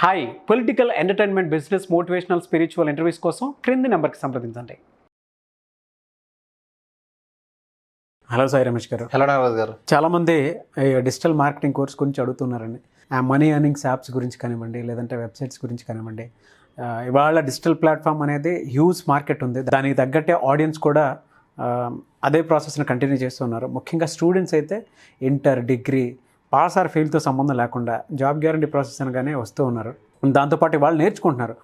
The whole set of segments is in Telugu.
Hi political entertainment business motivational spiritual interviews కోసం క్రింది నెంబర్కి సంప్రదించండి. హలో సాయి రమేష్ గారు. హలో నాగరాజ్ గారు. చాలామంది డిజిటల్ మార్కెటింగ్ కోర్స్ గురించి అడుగుతున్నారండి. మనీ ఎర్నింగ్స్ యాప్స్ గురించి కానివ్వండి, లేదంటే వెబ్సైట్స్ గురించి కానివ్వండి. ఇవాళ డిజిటల్ ప్లాట్ఫామ్ అనేది హ్యూజ్ మార్కెట్ ఉంది. దానికి తగ్గట్టే ఆడియన్స్ కూడా అదే ప్రాసెస్ని కంటిన్యూ చేస్తున్నారు. ముఖ్యంగా స్టూడెంట్స్ అయితే ఇంటర్, డిగ్రీ, పాస్ ఆర్ ఫెయిల్తో సంబంధం లేకుండా జాబ్ గ్యారంటీ ప్రాసెస్ అనగానే వస్తూ ఉన్నారు. దాంతోపాటు వాళ్ళు నేర్చుకుంటున్నారు.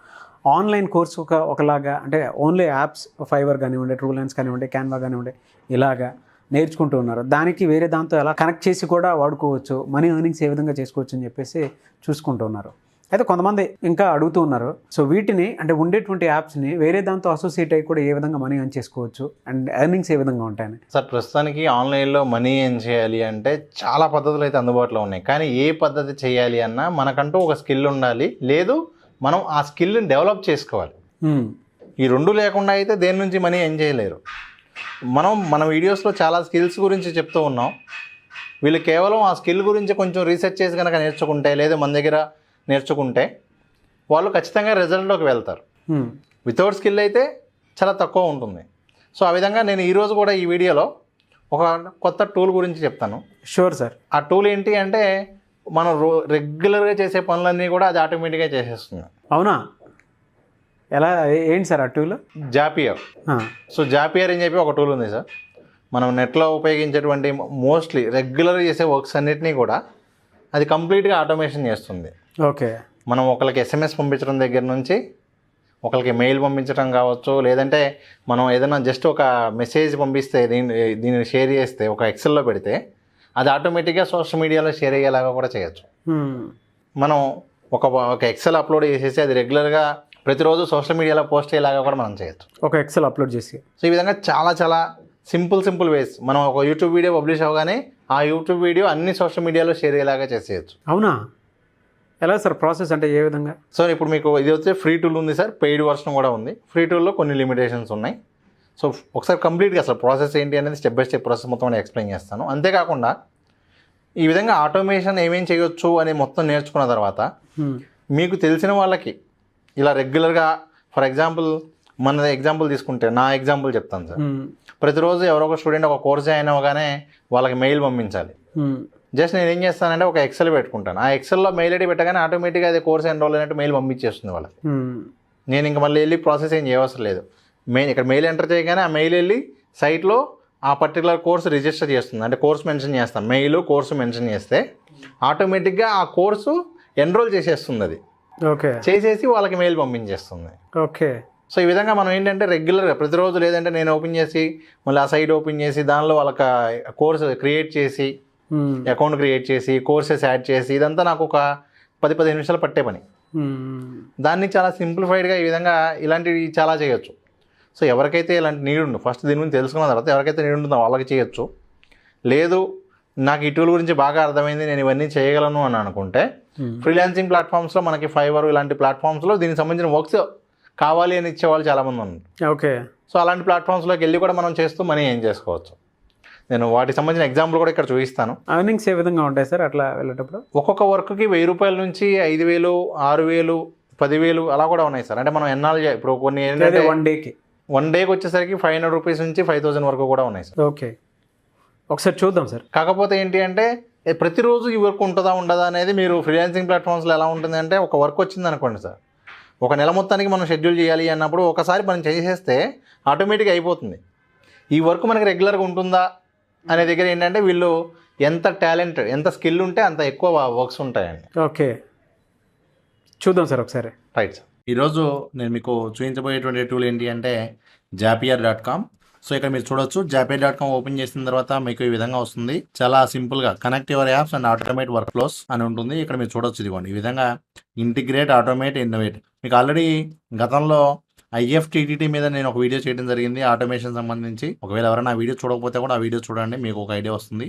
ఆన్లైన్ కోర్సు ఒకలాగా, అంటే ఓన్లీ యాప్స్, ఫైవర్ కానివ్వండి, ట్రూ లైన్స్ కానివ్వండి, క్యాన్వా కానివ్వండి, ఇలాగా నేర్చుకుంటూ ఉన్నారు. దానికి వేరే దాంతో ఎలా కనెక్ట్ చేసి కూడా వాడుకోవచ్చు, మనీ ఎర్నింగ్స్ ఏ విధంగా చేసుకోవచ్చు అని చెప్పేసి చూసుకుంటూ ఉన్నారు. అయితే కొంతమంది ఇంకా అడుగుతూ ఉన్నారు, సో వీటిని అంటే ఉండేటువంటి యాప్స్ని వేరే దాంతో అసోసియేట్ అయ్యి కూడా ఏ విధంగా మనీ ఎర్న్ చేసుకోవచ్చు అండ్ ఎర్నింగ్స్ ఏ విధంగా ఉంటాయని. సార్, ప్రస్తుతానికి ఆన్లైన్లో మనీ ఎర్న్ చేయాలి అంటే చాలా పద్ధతులు అయితే అందుబాటులో ఉన్నాయి. కానీ ఏ పద్ధతి చేయాలి అన్నా మనకంటూ ఒక స్కిల్ ఉండాలి, లేదు మనం ఆ స్కిల్ని డెవలప్ చేసుకోవాలి. ఈ రెండు లేకుండా అయితే దేని నుంచి మనీ ఎర్న్ చేయలేరు. మన వీడియోస్లో చాలా స్కిల్స్ గురించి చెప్తూ ఉన్నాం. వీళ్ళు కేవలం ఆ స్కిల్ గురించి కొంచెం రీసెర్చ్ చేసి కనుక నేర్చుకుంటే, లేదా మన దగ్గర నేర్చుకుంటే వాళ్ళు ఖచ్చితంగా రిజల్ట్లోకి వెళ్తారు. వితౌట్ స్కిల్ అయితే చాలా తక్కువ ఉంటుంది. సో ఆ విధంగా నేను ఈరోజు కూడా ఈ వీడియోలో ఒక కొత్త టూల్ గురించి చెప్తాను. Sure sir. ఆ టూల్ ఏంటి అంటే, మనం రెగ్యులర్గా చేసే పనులన్నీ కూడా అది ఆటోమేటిక్గా చేసేస్తుంది. అవునా? ఎలా, ఏంటి సార్ ఆ టూల్? జాపియర్. సో జాపియర్ అని చెప్పి ఒక టూల్ ఉంది సార్. మనం నెట్లో ఉపయోగించేటువంటి మోస్ట్లీ రెగ్యులర్గా చేసే వర్క్స్ అన్నిటినీ కూడా అది కంప్లీట్గా ఆటోమేషన్ చేస్తుంది. ఓకే. మనం ఒకరికి ఎస్ఎంఎస్ పంపించడం దగ్గర నుంచి, ఒకరికి మెయిల్ పంపించడం కావచ్చు, లేదంటే మనం ఏదైనా జస్ట్ ఒక మెసేజ్ పంపిస్తే దీన్ని షేర్ చేస్తే ఒక ఎక్సెల్లో పెడితే అది ఆటోమేటిక్గా సోషల్ మీడియాలో షేర్ అయ్యేలాగా కూడా చేయొచ్చు. మనం ఒక ఎక్సెల్ అప్లోడ్ చేసేసి అది రెగ్యులర్గా ప్రతిరోజు సోషల్ మీడియాలో పోస్ట్ అయ్యేలాగా కూడా మనం చేయొచ్చు. ఒక ఎక్సెల్ అప్లోడ్ చేసి. సో ఈ విధంగా చాలా సింపుల్ వేస్ మనం ఒక యూట్యూబ్ వీడియో పబ్లిష్ అవ్వగానే ఆ యూట్యూబ్ వీడియో అన్ని సోషల్ మీడియాలో షేర్ అయ్యేలాగా చేసేయచ్చు. అవునా? ఎలా సార్ ప్రాసెస్, అంటే ఏ విధంగా? సో ఇప్పుడు మీకు ఇది వచ్చే ఫ్రీ టూల్ ఉంది సార్, పెయిడ్ వర్షన్ కూడా ఉంది. ఫ్రీ టూల్లో కొన్ని లిమిటేషన్స్ ఉన్నాయి. సో ఒకసారి కంప్లీట్గా అసలు ప్రాసెస్ ఏంటి అనేది స్టెప్ బై స్టెప్ ప్రాసెస్ మొత్తం ఎక్స్ప్లెయిన్ చేస్తాను. అంతేకాకుండా ఈ విధంగా ఆటోమేషన్ ఏమేం చేయొచ్చు అని మొత్తం నేర్చుకున్న తర్వాత మీకు తెలిసిన వాళ్ళకి ఇలా రెగ్యులర్గా, ఫర్ ఎగ్జాంపుల్ మన ఎగ్జాంపుల్ తీసుకుంటే నా ఎగ్జాంపుల్ చెప్తాను సార్. ప్రతిరోజు ఎవరో ఒక స్టూడెంట్ ఒక కోర్స్ జాయిన్ అవ్వగానే వాళ్ళకి మెయిల్ పంపించాలి. జస్ట్ నేను ఏం చేస్తానంటే ఒక ఎక్సెల్ పెట్టుకుంటాను. ఆ ఎక్సెల్లో మెయిల్ ఐడి పెట్టగానే ఆటోమేటిక్గా అది కోర్స్ ఎన్రోల్ అయినట్టు మెయిల్ పంపించేస్తుంది వాళ్ళకి. నేను ఇంకా మళ్ళీ వెళ్ళి ప్రాసెస్ ఏం చేయవసరం లేదు. ఇక్కడ మెయిల్ ఎంటర్ చేయగానే ఆ మెయిల్ వెళ్ళి సైట్లో ఆ పర్టికులర్ కోర్సు రిజిస్టర్ చేస్తుంది. అంటే కోర్స్ మెన్షన్ చేస్తాను, మెయిల్ కోర్సు మెన్షన్ చేస్తే ఆటోమేటిక్గా ఆ కోర్సు ఎన్రోల్ చేసేస్తుంది. అది ఓకే చేసేసి వాళ్ళకి మెయిల్ పంపించేస్తుంది. ఓకే. సో ఈ విధంగా మనం ఏంటంటే రెగ్యులర్గా ప్రతిరోజు, లేదంటే నేను ఓపెన్ చేసి మళ్ళీ ఆ సైట్ ఓపెన్ చేసి దానిలో వాళ్ళకి కోర్సు క్రియేట్ చేసి, అకౌంట్ క్రియేట్ చేసి, కోర్సెస్ యాడ్ చేసి, ఇదంతా నాకు ఒక 10-15 నిమిషాలు పట్టే పని. దాన్ని చాలా సింప్లిఫైడ్గా ఈ విధంగా ఇలాంటివి చాలా చేయొచ్చు. సో ఎవరికైతే ఇలాంటి నీడ్ ఉందో, ఫస్ట్ దీని గురించి తెలుసుకున్న తర్వాత ఎవరికైతే నీడ్ ఉంటుందో వాళ్ళకి చేయొచ్చు. లేదు నాకు ఈ టూల్ గురించి బాగా అర్థమైంది, నేను ఇవన్నీ చేయగలను అని అనుకుంటే ఫ్రీలాన్సింగ్ ప్లాట్ఫామ్స్లో మనకి ఫైవర్ ఇలాంటి ప్లాట్ఫామ్స్లో దీనికి సంబంధించిన వర్క్స్ కావాలి అని ఇచ్చేవాళ్ళు చాలామంది ఉన్నారు. ఓకే. సో అలాంటి ప్లాట్ఫామ్స్లోకి వెళ్ళి కూడా మనం చేస్తూ మనీ ఏం చేసుకోవచ్చు. నేను వాటికి సంబంధించిన ఎగ్జాంపుల్ కూడా ఇక్కడ చూపిస్తాను. ఎర్నింగ్స్ ఏ విధంగా ఉంటాయి సార్ అట్లా వెళ్ళేటప్పుడు? ఒక్కొక్క వర్క్కి 1000 రూపాయల నుంచి 5000, 6000, 10,000 అలా కూడా ఉన్నాయి సార్. అంటే మనం ఎన్నాళ్ళు ఇప్పుడు కొన్ని ఏంటంటే వన్ డేకి వచ్చేసరికి 500 రూపీస్ నుంచి 5000 వరకు కూడా ఉన్నాయి సార్. ఓకే, ఒకసారి చూద్దాం సార్. కాకపోతే ఏంటి అంటే ప్రతిరోజు ఈ వర్క్ ఉంటుందా ఉండదా అనేది మీరు ఫ్రీలాన్సింగ్ ప్లాట్ఫామ్స్లో ఎలా ఉంటుంది అంటే, ఒక వర్క్ వచ్చింది అనుకోండి సార్, ఒక నెల మొత్తానికి మనం షెడ్యూల్ చేయాలి అన్నప్పుడు ఒకసారి మనం చేసేస్తే ఆటోమేటిక్గా అయిపోతుంది. ఈ వర్క్ మనకి రెగ్యులర్గా ఉంటుందా అనే దగ్గర ఏంటంటే వీళ్ళు ఎంత టాలెంట్, ఎంత స్కిల్ ఉంటే అంత ఎక్కువ వర్క్స్ ఉంటాయండి. ఓకే, చూద్దాం సార్ ఒకసారి. Right sir. ఈరోజు నేను మీకు చూపించబోయేటువంటి టూల్ ఏంటి అంటే zapier.com. సో ఇక్కడ మీరు చూడొచ్చు, zapier.com ఓపెన్ చేసిన తర్వాత మీకు ఈ విధంగా వస్తుంది. చాలా సింపుల్గా connect your apps and automate work flows అని ఉంటుంది. ఇక్కడ మీరు చూడొచ్చు, ఇదిగోండి ఈ విధంగా ఇంటిగ్రేట్, ఆటోమేట్, ఇన్నోవేట్. మీకు ఆల్రెడీ గతంలో IFTTT మీద నేను ఒక వీడియో చేయడం జరిగింది ఆటోమేషన్ సంబంధించి. ఒకవేళ ఎవరైనా ఆ వీడియో చూడకపోతే కూడా ఆ వీడియో చూడండి, మీకు ఒక ఐడియా వస్తుంది.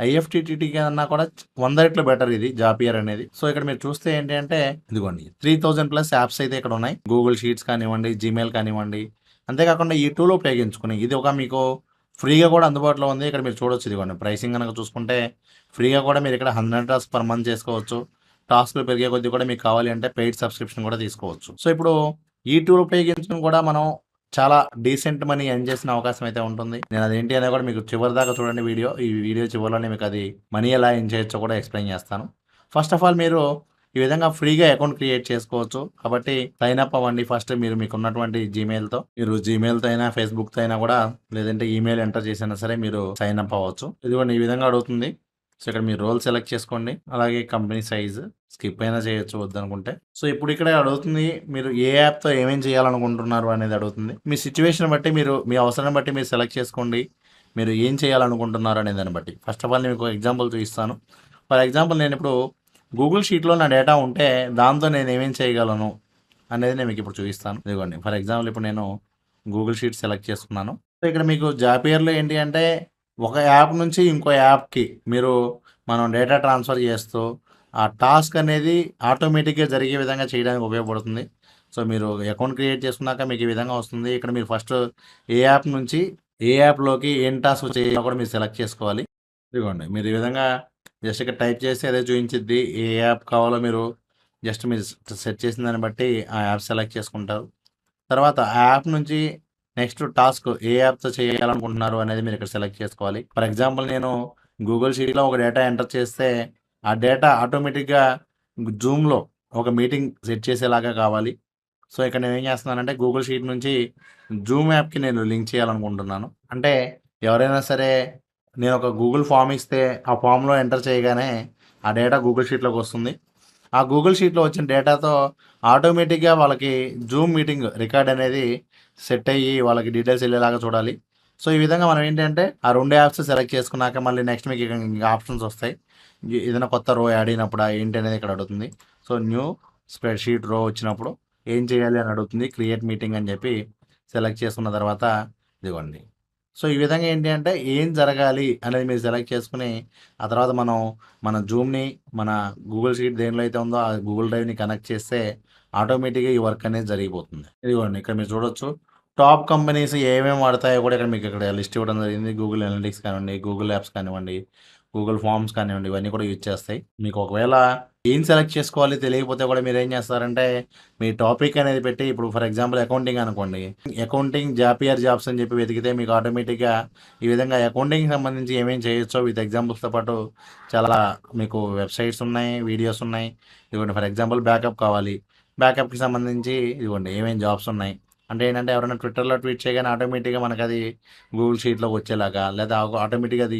IFTTT కన్నా కూడా 100 రెట్లు బెటర్ ఇది జాపియర్ అనేది. సో ఇక్కడ మీరు చూస్తే ఏంటి అంటే, ఇదిగోండి 3000+ యాప్స్ అయితే ఇక్కడ ఉన్నాయి. గూగుల్ షీట్స్ కానివ్వండి, జీమెయిల్ కానివ్వండి. అంతేకాకుండా ఈ టూల్ ఉపయోగించుకుని ఇది ఒక మీకు ఫ్రీగా కూడా అందుబాటులో ఉంది. ఇక్కడ మీరు చూడొచ్చు, ఇదిగోండి ప్రైసింగ్ కనుక చూసుకుంటే ఫ్రీగా కూడా మీరు ఇక్కడ $100 per month చేసుకోవచ్చు. టాస్క్లు పెరిగే కొద్దీ కూడా మీకు కావాలి అంటే పెయిడ్ సబ్స్క్రిప్షన్ కూడా తీసుకోవచ్చు. సో ఇప్పుడు ఈ టూల్ ఉపయోగించుకుని కూడా మనం చాలా డీసెంట్ మనీ ఎర్న్ చేసిన అవకాశం అయితే ఉంటుంది. నేను అదేంటి అనేది కూడా మీకు చివరి దాకా చూడండి వీడియో. ఈ వీడియో చివరిలోనే మీకు అది మనీ ఎలా ఎర్న్ చేయొచ్చో కూడా ఎక్స్ప్లెయిన్ చేస్తాను. ఫస్ట్ ఆఫ్ ఆల్ మీరు ఈ విధంగా ఫ్రీగా అకౌంట్ క్రియేట్ చేసుకోవచ్చు. కాబట్టి సైన్ అప్ అవ్వండి ఫస్ట్. మీకున్నటువంటి జీమెయిల్తో, మీరు జీమెయిల్తో అయినా ఫేస్బుక్తో అయినా కూడా, లేదంటే ఈమెయిల్ ఎంటర్ చేసినా సరే మీరు సైన్ అప్ అవ్వచ్చు. ఇదిగోండి ఈ విధంగా అడుగుతుంది. సో ఇక్కడ మీరు రోల్ సెలెక్ట్ చేసుకోండి. అలాగే కంపెనీ సైజ్ స్కిప్ అయినా చేయొచ్చు వద్దనుకుంటే. సో ఇప్పుడు ఇక్కడ అడుగుతుంది మీరు ఏ యాప్తో ఏమేం చేయాలనుకుంటున్నారు అనేది అడుగుతుంది. మీ సిచ్యువేషన్ బట్టి మీరు మీ అవసరం బట్టి మీరు సెలెక్ట్ చేసుకోండి. మీరు ఏం చేయాలనుకుంటున్నారు అనే దాన్ని బట్టి. ఫస్ట్ ఆఫ్ ఆల్ నేను ఒక ఎగ్జాంపుల్ చూపిస్తాను. ఫర్ ఎగ్జాంపుల్ నేను ఇప్పుడు గూగుల్ షీట్లో నా డేటా ఉంటే దాంతో నేను ఏమేం చేయగలను అనేది నేను మీకు ఇప్పుడు చూపిస్తాను. ఇదిగోండి ఫర్ ఎగ్జాంపుల్ ఇప్పుడు నేను గూగుల్ షీట్ సెలెక్ట్ చేసుకున్నాను. సో ఇక్కడ మీకు జాపియర్లో ఏంటి అంటే ఒక యాప్ నుంచి ఇంకో యాప్కి మనం డేటా ట్రాన్స్ఫర్ చేస్తూ ఆ టాస్క్ అనేది ఆటోమేటిక్గా జరిగే విధంగా చేయడానికి ఉపయోగపడుతుంది. సో మీరు అకౌంట్ క్రియేట్ చేసుకున్నాక మీకు ఈ విధంగా వస్తుంది. ఇక్కడ మీరు ఫస్ట్ ఏ యాప్ నుంచి ఏ యాప్లోకి ఏం టాస్క్ చేయాలో కూడా మీరు సెలెక్ట్ చేసుకోవాలి. ఇదిగోండి మీరు ఈ విధంగా జస్ట్ ఇక్కడ టైప్ చేస్తే అదే చూపించిద్ది. ఏ యాప్ కావాలో మీరు సెట్ చేసిన దాన్ని బట్టి ఆ యాప్ సెలెక్ట్ చేసుకుంటారు. తర్వాత ఆ యాప్ నుంచి నెక్స్ట్ టాస్క్ ఏ యాప్తో చేయాలనుకుంటున్నారు అనేది మీరు ఇక్కడ సెలెక్ట్ చేసుకోవాలి. ఫర్ ఎగ్జాంపుల్ నేను గూగుల్ షీట్లో ఒక డేటా ఎంటర్ చేస్తే ఆ డేటా ఆటోమేటిక్గా జూమ్లో ఒక మీటింగ్ సెట్ చేసేలాగా కావాలి. సో ఇక్కడ నేను ఏం చేస్తున్నానంటే గూగుల్ షీట్ నుంచి జూమ్ యాప్కి నేను లింక్ చేయాలనుకుంటున్నాను. అంటే ఎవరైనా సరే నేను ఒక గూగుల్ ఫామ్ ఇస్తే ఆ ఫామ్లో ఎంటర్ చేయగానే ఆ డేటా గూగుల్ షీట్లోకి వస్తుంది. ఆ గూగుల్ షీట్లో వచ్చిన డేటాతో ఆటోమేటిక్గా వాళ్ళకి జూమ్ మీటింగ్ రికార్డ్ అనేది సెట్ అయ్యి వాళ్ళకి డీటెయిల్స్ వెళ్ళేలాగా చూడాలి. సో ఈ విధంగా మనం ఏంటంటే ఆ 2 యాప్స్ సెలెక్ట్ చేసుకున్నాక మళ్ళీ నెక్స్ట్ మీకు ఇంకా ఆప్షన్స్ వస్తాయి. ఏదైనా కొత్త రో యాడ్ అయినప్పుడు ఏంటి అనేది ఇక్కడ అడుగుతుంది. సో న్యూ స్ప్రెడ్ షీట్ రో వచ్చినప్పుడు ఏం చేయాలి అని అడుగుతుంది. క్రియేట్ మీటింగ్ అని చెప్పి సెలెక్ట్ చేసుకున్న తర్వాత ఇదిగోండి. సో ఈ విధంగా ఏంటి అంటే ఏం జరగాలి అనేది మీరు సెలెక్ట్ చేసుకుని ఆ తర్వాత మన జూమ్ని మన గూగుల్ షీట్ దేనిలో అయితే ఉందో ఆ గూగుల్ డ్రైవ్ని కనెక్ట్ చేస్తే ఆటోమేటిక్గా ఈ వర్క్ అనేది జరిగిపోతుంది. ఇదిగోండి ఇక్కడ మీరు చూడొచ్చు టాప్ కంపెనీస్ ఏమేమి వాడతాయో కూడా ఇక్కడ మీకు ఇక్కడ లిస్ట్ ఇవ్వడం జరిగింది. గూగుల్ అనలిటిక్స్ కానివ్వండి, గూగుల్ యాప్స్ కానివ్వండి, గూగుల్ ఫార్మ్స్ కానివ్వండి, ఇవన్నీ కూడా యూజ్ చేస్తాయి. మీకు ఒకవేళ ఏం సెలెక్ట్ చేసుకోవాలి తెలియకపోతే కూడా మీరు ఏం చేస్తారంటే మీ టాపిక్ అనేది పెట్టి ఇప్పుడు ఫర్ ఎగ్జాంపుల్ అకౌంటింగ్ అనుకోండి. అకౌంటింగ్ జాపియర్ జాబ్స్ అని చెప్పి వెతికితే మీకు ఆటోమేటిక్గా ఈ విధంగా అకౌంటింగ్కి సంబంధించి ఏమేం చేయొచ్చో విత్ ఎగ్జాంపుల్స్తో పాటు చాలా మీకు వెబ్సైట్స్ ఉన్నాయి, వీడియోస్ ఉన్నాయి. ఇదిగోండి ఫర్ ఎగ్జాంపుల్ బ్యాకప్ కావాలి. బ్యాకప్కి సంబంధించి ఇదిగోండి ఏమేమి జాబ్స్ ఉన్నాయి. అంటే ఏంటంటే ఎవరైనా ట్విట్టర్లో ట్వీట్ చేయగానే ఆటోమేటిక్గా మనకు అది గూగుల్ షీట్లోకి వచ్చేలాగా, లేదా ఆటోమేటిక్గా అది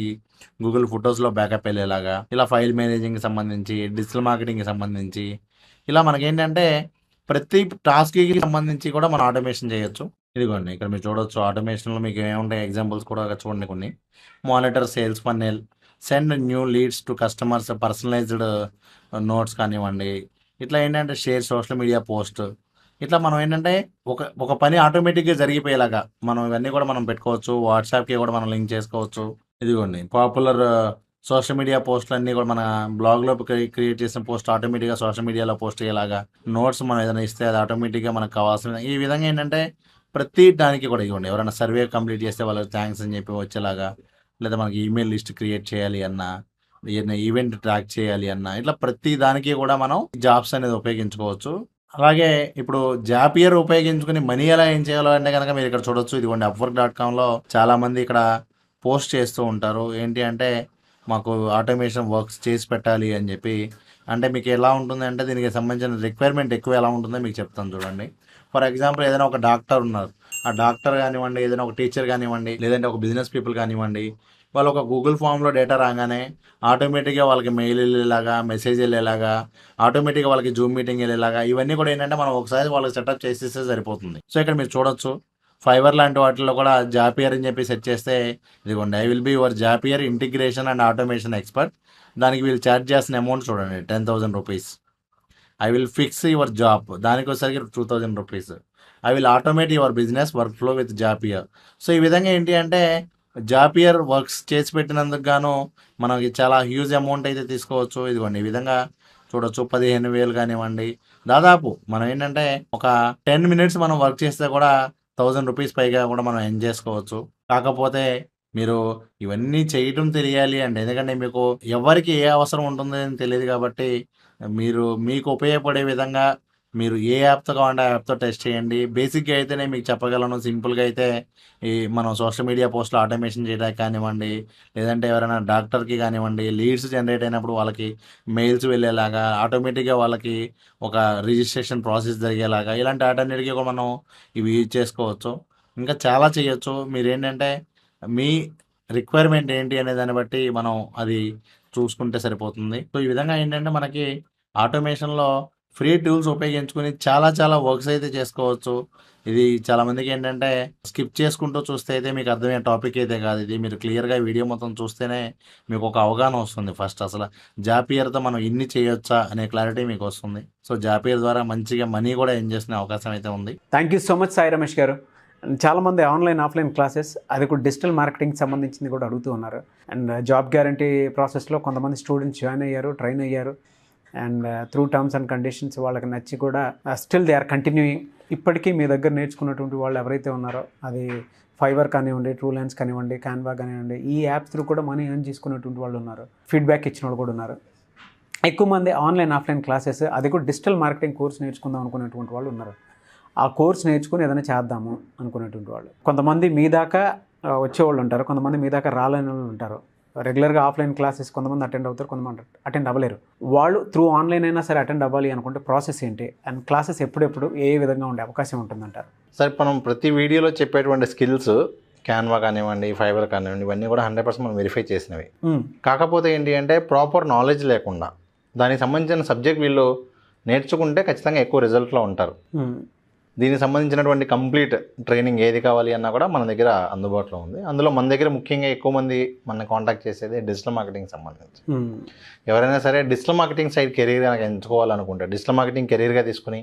గూగుల్ ఫొటోస్లో బ్యాకప్ వెళ్ళేలాగా, ఇలా ఫైల్ మేనేజింగ్కి సంబంధించి, డిజిటల్ మార్కెటింగ్కి సంబంధించి, ఇలా మనకేంటంటే ప్రతి టాస్క్కి సంబంధించి కూడా మనం ఆటోమేషన్ చేయొచ్చు. ఇదిగోండి ఇక్కడ మీరు చూడొచ్చు ఆటోమేషన్లో మీకు ఏముంటాయి ఎగ్జాంపుల్స్ కూడా చూడండి కొన్ని. Monitor sales funnel, send new leads to customers, personalised notes కానివ్వండి. ఇట్లా ఏంటంటే షేర్ సోషల్ మీడియా పోస్ట్. ఇట్లా మనం ఏంటంటే ఒక పని ఆటోమేటిక్గా జరిగిపోయేలాగా మనం ఇవన్నీ కూడా మనం పెట్టుకోవచ్చు. వాట్సాప్కి కూడా మనం లింక్ చేసుకోవచ్చు. ఇదిగోండి పాపులర్ సోషల్ మీడియా పోస్టులు అన్నీ కూడా మన బ్లాగ్లో క్రియేట్ చేసిన పోస్ట్ ఆటోమేటిక్గా సోషల్ మీడియాలో పోస్ట్ అయ్యేలాగా, నోట్స్ మనం ఏదైనా ఇస్తే అది ఆటోమేటిక్గా మనకు కావాల్సిన ఈ విధంగా ఏంటంటే ప్రతి దానికి కూడా ఇవ్వండి. ఎవరైనా సర్వే కంప్లీట్ చేస్తే వాళ్ళకి థ్యాంక్స్ అని చెప్పి వచ్చేలాగా, లేదా మనకి ఈమెయిల్ లిస్ట్ క్రియేట్ చేయాలి అన్నా, ఏదైనా ఈవెంట్ ట్రాక్ చేయాలి అన్నా, ఇట్లా ప్రతి దానికి కూడా మనం జాబ్స్ అనేది ఉపయోగించుకోవచ్చు. అలాగే ఇప్పుడు జాపియర్ ఉపయోగించుకుని మనీ ఎలా ఏం చేయాలో అంటే కనుక మీరు ఇక్కడ చూడొచ్చు. ఇదిగోండి upwork.comలో చాలామంది ఇక్కడ పోస్ట్ చేస్తూ ఉంటారు. ఏంటి అంటే మాకు ఆటోమేషన్ వర్క్స్ చేసి పెట్టాలి అని చెప్పి. అంటే మీకు ఎలా ఉంటుంది అంటే దీనికి సంబంధించిన రిక్వైర్మెంట్ ఎక్కువ ఎలా ఉంటుందో మీకు చెప్తాను చూడండి. ఫర్ ఎగ్జాంపుల్ ఏదైనా ఒక డాక్టర్ ఉన్నారు. ఆ డాక్టర్ కానివ్వండి, ఏదైనా ఒక టీచర్ కానివ్వండి, లేదంటే ఒక బిజినెస్ పీపుల్ కానివ్వండి, వాళ్ళు ఒక గూగుల్ ఫామ్లో డేటా రాగానే ఆటోమేటిక్గా వాళ్ళకి మెయిల్ వెళ్ళేలాగా, మెసేజ్ వెళ్ళేలాగా, ఆటోమేటిక్గా వాళ్ళకి జూమ్ మీటింగ్ వెళ్ళేలాగా, ఇవన్నీ కూడా ఏంటంటే మనం ఒకసారి వాళ్ళకి సెటప్ చేసేస్తే సరిపోతుంది. సో ఇక్కడ మీరు చూడొచ్చు ఫైవర్ లాంటి వాటిల్లో కూడా జాపియర్ అని చెప్పి సెట్ చేస్తే ఇదిగోండి I will be your Zapier integration and automation expert. దానికి వీళ్ళు ఛార్జ్ చేసిన అమౌంట్ చూడండి 10,000 rupees. I will fix your job, దానికి వచ్చేసరికి 2,000 rupees. I will automate your business work flow with Zapier. So ఈ విధంగా ఏంటి అంటే జాపియర్ వర్క్స్ చేసి పెట్టినందుకు గాను మనకి చాలా హ్యూజ్ అమౌంట్ అయితే తీసుకోవచ్చు. ఇదిగోండి ఈ విధంగా చూడొచ్చు 15,000 కానివ్వండి. దాదాపు మనం ఏంటంటే ఒక 10 మినిట్స్ మనం వర్క్ చేస్తే కూడా 1,000 రూపీస్ పైగా కూడా మనం ఎర్న్ చేసుకోవచ్చు. కాకపోతే మీరు ఇవన్నీ చేయటం తెలియాలి అంటే, ఎందుకంటే మీకు ఎవరికి ఏ అవసరం ఉంటుంది అని తెలియదు కాబట్టి మీకు ఉపయోగపడే విధంగా మీరు ఏ యాప్తో కావాలంటే ఆ యాప్తో టెస్ట్ చేయండి. బేసిక్గా అయితే నేను మీకు చెప్పగలను. సింపుల్గా అయితే ఈ మనం సోషల్ మీడియా పోస్టులు ఆటోమేషన్ చేయడానికి కానివ్వండి, లేదంటే ఎవరైనా డాక్టర్కి కానివ్వండి, లీడ్స్ జనరేట్ అయినప్పుడు వాళ్ళకి మెయిల్స్ వెళ్ళేలాగా, ఆటోమేటిక్గా వాళ్ళకి ఒక రిజిస్ట్రేషన్ ప్రాసెస్ జరిగేలాగా, ఇలాంటి వాటన్నిటికీ కూడా మనం ఇవి యూజ్ చేసుకోవచ్చు. ఇంకా చాలా చేయొచ్చు. మీరేంటంటే మీ రిక్వైర్మెంట్ ఏంటి అనే దాన్ని బట్టి మనం అది చూసుకుంటే సరిపోతుంది. సో ఈ విధంగా ఏంటంటే మనకి ఆటోమేషన్లో ఫ్రీ టూల్స్ ఉపయోగించుకొని చాలా చాలా వర్క్స్ అయితే చేసుకోవచ్చు. ఇది చాలామందికి ఏంటంటే స్కిప్ చేసుకుంటూ చూస్తే అయితే మీకు అర్థమయ్యే టాపిక్ అయితే కాదు. ఇది మీరు క్లియర్గా వీడియో మొత్తం చూస్తేనే మీకు ఒక అవగాహన వస్తుంది. ఫస్ట్ అసలు జాపియర్తో మనం ఇన్ని చేయొచ్చా అనే క్లారిటీ మీకు వస్తుంది. సో జాపియర్ ద్వారా మంచిగా మనీ కూడా ఎర్న్ చేసుకునే అవకాశం అయితే ఉంది. Thank you so much Sai Ramesh గారు. చాలామంది ఆన్లైన్ ఆఫ్లైన్ క్లాసెస్ అది కూడా డిజిటల్ మార్కెటింగ్ సంబంధించింది కూడా అడుగుతూ ఉన్నారు. అండ్ జాబ్ గ్యారంటీ ప్రాసెస్లో కొంతమంది స్టూడెంట్స్ జాయిన్ అయ్యారు, ట్రైన్ అయ్యారు. And through terms and conditions వాళ్ళకి నచ్చి కూడా స్టిల్ దే ఆర్ కంటిన్యూయింగ్. ఇప్పటికీ మీ దగ్గర నేర్చుకున్నటువంటి వాళ్ళు ఎవరైతే ఉన్నారో అది ఫైవర్ కానివ్వండి, ట్రూలాన్స్ కానివ్వండి, క్యాన్వా కానివ్వండి, ఈ యాప్స్ త్రూ కూడా మనీ ఎర్న్ చేసుకున్నటువంటి వాళ్ళు ఉన్నారు. ఫీడ్బ్యాక్ ఇచ్చిన వాళ్ళు కూడా ఉన్నారు. ఎక్కువ మంది ఆన్లైన్ ఆఫ్లైన్ క్లాసెస్ అది కూడా డిజిటల్ మార్కెటింగ్ కోర్స్ నేర్చుకుందాం అనుకునేటువంటి వాళ్ళు ఉన్నారు. ఆ కోర్స్ నేర్చుకుని ఏదైనా చేద్దాము అనుకునేటువంటి వాళ్ళు. కొంతమంది మీ దాకా వచ్చేవాళ్ళు ఉంటారు, కొంతమంది మీ దాకా రాలేని వాళ్ళు ఉంటారు. రెగ్యులర్గా ఆఫ్లైన్ క్లాసెస్ కొంతమంది అటెండ్ అవుతారు, కొంతమంది అటెండ్ అవ్వలేరు. వాళ్ళు త్రూ ఆన్లైన్ అయినా సరే అటెండ్ అవ్వాలి అనుకుంటే ప్రాసెస్ ఏంటి అండ్ క్లాసెస్ ఎప్పుడెప్పుడు ఏ విధంగా ఉండే అవకాశం ఉంటుందంటారు? సార్ మనం ప్రతి వీడియోలో చెప్పేటువంటి స్కిల్స్ క్యాన్వా కానివ్వండి, ఫైబర్ కానివ్వండి, ఇవన్నీ కూడా 100% మనం వెరిఫై చేసినవి. కాకపోతే ఏంటి అంటే ప్రాపర్ నాలెడ్జ్ లేకుండా దానికి సంబంధించిన సబ్జెక్ట్ వీళ్ళు నేర్చుకుంటే ఖచ్చితంగా ఎక్కువ రిజల్ట్లో ఉంటారు. దీనికి సంబంధించినటువంటి కంప్లీట్ ట్రైనింగ్ ఏది కావాలి అన్నా కూడా మన దగ్గర అందుబాటులో ఉంది. అందులో మన దగ్గర ముఖ్యంగా ఎక్కువ మంది మన కాంటాక్ట్ చేసేది డిజిటల్ మార్కెటింగ్ సంబంధించి. ఎవరైనా సరే డిజిటల్ మార్కెటింగ్ సైడ్ కెరీర్ కనుక ఎంచుకోవాలనుకుంటే, డిజిటల్ మార్కెటింగ్ కెరీర్గా తీసుకుని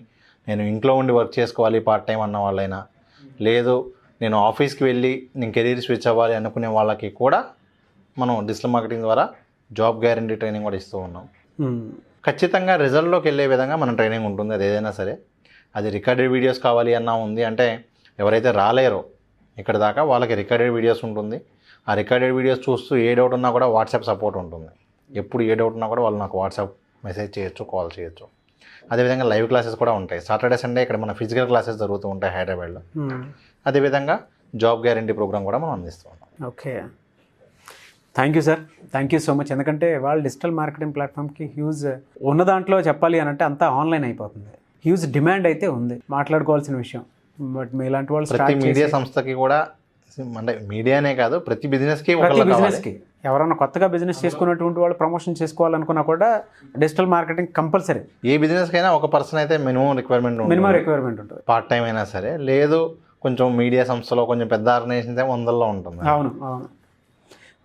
నేను ఇంట్లో ఉండి వర్క్ చేసుకోవాలి పార్ట్ టైం అన్న వాళ్ళైనా, లేదు నేను ఆఫీస్కి వెళ్ళి నేను కెరీర్ స్విచ్ అవ్వాలి అనుకునే వాళ్ళకి కూడా మనం డిజిటల్ మార్కెటింగ్ ద్వారా జాబ్ గ్యారంటీ ట్రైనింగ్ కూడా ఇస్తూ ఉన్నాం. ఖచ్చితంగా రిజల్ట్లోకి వెళ్ళే విధంగా మన ట్రైనింగ్ ఉంటుంది. అది ఏదైనా సరే, అది రికార్డెడ్ వీడియోస్ కావాలి అన్నా ఉంది అంటే ఎవరైతే రాలేరో ఇక్కడ దాకా వాళ్ళకి రికార్డెడ్ వీడియోస్ ఉంటుంది. ఆ రికార్డెడ్ వీడియోస్ చూస్తూ ఏ డౌట్ ఉన్నా కూడా వాట్సాప్ సపోర్ట్ ఉంటుంది. ఎప్పుడు ఏ డౌట్ ఉన్నా కూడా వాళ్ళు నాకు వాట్సాప్ మెసేజ్ చేయొచ్చు, కాల్ చేయొచ్చు. అదేవిధంగా లైవ్ క్లాసెస్ కూడా ఉంటాయి. సాటర్డే సండే ఇక్కడ మన ఫిజికల్ క్లాసెస్ జరుగుతూ ఉంటాయి హైదరాబాద్లో. అదేవిధంగా జాబ్ గ్యారంటీ ప్రోగ్రామ్ కూడా మనం అందిస్తూ ఉన్నాం. Okay, thank you sir, thank you so much. ఎందుకంటే వాళ్ళు డిజిటల్ మార్కెటింగ్ ప్లాట్ఫామ్కి హ్యూజ్ ఉన్న దాంట్లో చెప్పాలి అని అంటే అంతా ఆన్లైన్ అయిపోతుంది. హ్యూజ్ డిమాండ్ అయితే ఉంది, మాట్లాడుకోవాల్సిన విషయం. బట్ మీ ఇలాంటి వాళ్ళు ప్రతి మీడియా సంస్థకి కూడా, అంటే మీడియానే కాదు ప్రతి బిజినెస్కి, ప్రతి బిజినెస్కి ఎవరైనా కొత్తగా బిజినెస్ చేసుకున్నటువంటి వాళ్ళు ప్రమోషన్ చేసుకోవాలనుకున్నా కూడా డిజిటల్ మార్కెటింగ్ కంపల్సరీ. ఏ బిజినెస్కైనా ఒక పర్సన్ అయితే మినిమం రిక్వైర్మెంట్ ఉంటుంది. పార్ట్ టైం అయినా సరే, లేదు కొంచెం మీడియా సంస్థలో కొంచెం పెద్ద ఆర్గనైజేషన్స్ వందల్లో ఉంటుంది. అవును అవును.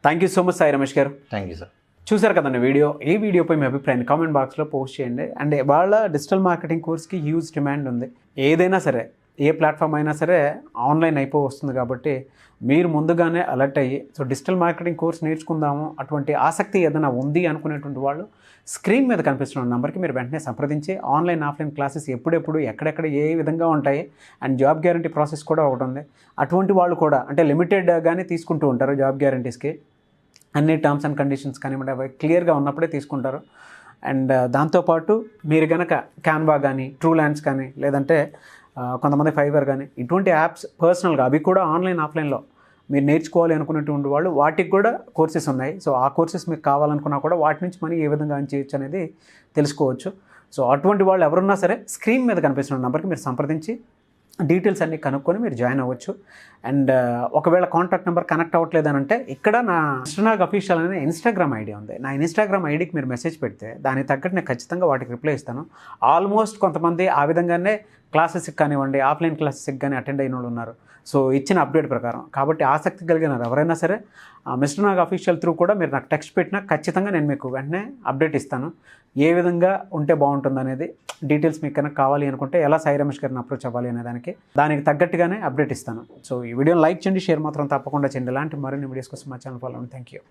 Thank you so much Sai Ramesh garu. Thank you sir. చూసారు కదండి వీడియో. ఈ వీడియోపై మీ అభిప్రాయాన్ని కామెంట్ బాక్స్లో పోస్ట్ చేయండి. అండ్ వాళ్ళ డిజిటల్ మార్కెటింగ్ కోర్స్కి హ్యూజ్ డిమాండ్ ఉంది. ఏదైనా సరే, ఏ ప్లాట్ఫామ్ అయినా సరే ఆన్లైన్ వస్తుంది కాబట్టి మీరు ముందుగానే అలర్ట్ అయ్యి సో డిజిటల్ మార్కెటింగ్ కోర్స్ నేర్చుకుందాము, అటువంటి ఆసక్తి ఏదైనా ఉంది అనుకునేటువంటి వాళ్ళు స్క్రీన్ మీద కనిపిస్తున్న నెంబర్కి మీరు వెంటనే సంప్రదించి ఆన్లైన్ ఆఫ్లైన్ క్లాసెస్ ఎప్పుడెప్పుడు ఎక్కడెక్కడ ఏ విధంగా ఉంటాయి అండ్ జాబ్ గ్యారంటీ ప్రాసెస్ కూడా ఒకటి ఉంది. అటువంటి వాళ్ళు కూడా అంటే లిమిటెడ్గానే తీసుకుంటూ ఉంటారు జాబ్ గ్యారంటీస్కి. అన్ని టర్మ్స్ అండ్ కండిషన్స్ కానివ్వండి అవి క్లియర్గా ఉన్నప్పుడే తీసుకుంటారు. అండ్ దాంతోపాటు మీరు కనుక క్యాన్వా కానీ, ట్రూలాన్స్ కానీ, లేదంటే కొంతమంది ఫైబర్ కానీ ఇటువంటి యాప్స్ పర్సనల్గా అవి కూడా ఆన్లైన్ ఆఫ్లైన్లో మీరు నేర్చుకోవాలి అనుకునేటువంటి వాళ్ళు వాటికి కూడా కోర్సెస్ ఉన్నాయి. సో ఆ కోర్సెస్ మీకు కావాలనుకున్నా కూడా వాటి నుంచి మనీ ఏ విధంగా ఎర్న్ చేయొచ్చు అనేది తెలుసుకోవచ్చు. సో అటువంటి వాళ్ళు ఎవరున్నా సరే స్క్రీన్ మీద కనిపిస్తున్న నెంబర్కి మీరు సంప్రదించి డీటెయిల్స్ అన్నీ కనుక్కొని మీరు జాయిన్ అవ్వచ్చు. అండ్ ఒకవేళ కాంటాక్ట్ నెంబర్ కనెక్ట్ అవ్వట్లేదనంటే ఇక్కడ నా మిస్టర్ అఫీషియల్ అనే ఇన్స్టాగ్రామ్ ఐడి ఉంది. నా ఇన్స్టాగ్రామ్ ఐడికి మీరు మెసేజ్ పెడితే దానికి తగ్గట్టు నేను ఖచ్చితంగా వాటికి రిప్లై ఇస్తాను. ఆల్మోస్ట్ కొంతమంది ఆ విధంగానే క్లాసెస్కి కానివ్వండి, ఆఫ్లైన్ క్లాసెస్కి కానీ అటెండ్ అయిన వాళ్ళు ఉన్నారు. సో ఇచ్చిన అప్డేట్ ప్రకారం కాబట్టి ఆసక్తి కలిగిన ఎవరైనా సరే మిస్టర్ అఫీషియల్ త్రూ కూడా మీరు నాకు టెక్స్ట్ పెట్టినా ఖచ్చితంగా నేను మీకు వెంటనే అప్డేట్ ఇస్తాను. ఏ విధంగా ఉంటే బాగుంటుంది అనేది డీటెయిల్స్ మీకు కనుక కావాలి అనుకుంటే ఎలా సాయి రమేష్ గారిని అప్రోచ్ అవ్వాలి అనే దానికి తగ్గట్టుగానే అప్డేట్ ఇస్తాను. సో ఈ వీడియోని లైక్ చేయండి, షేర్ మాత్రం తప్పకుండా చేయండి. ఇలాంటి మరిన్ని వీడియోస్ కోసం మా ఛానల్ ఫాలో అవ్వండి. Thank you.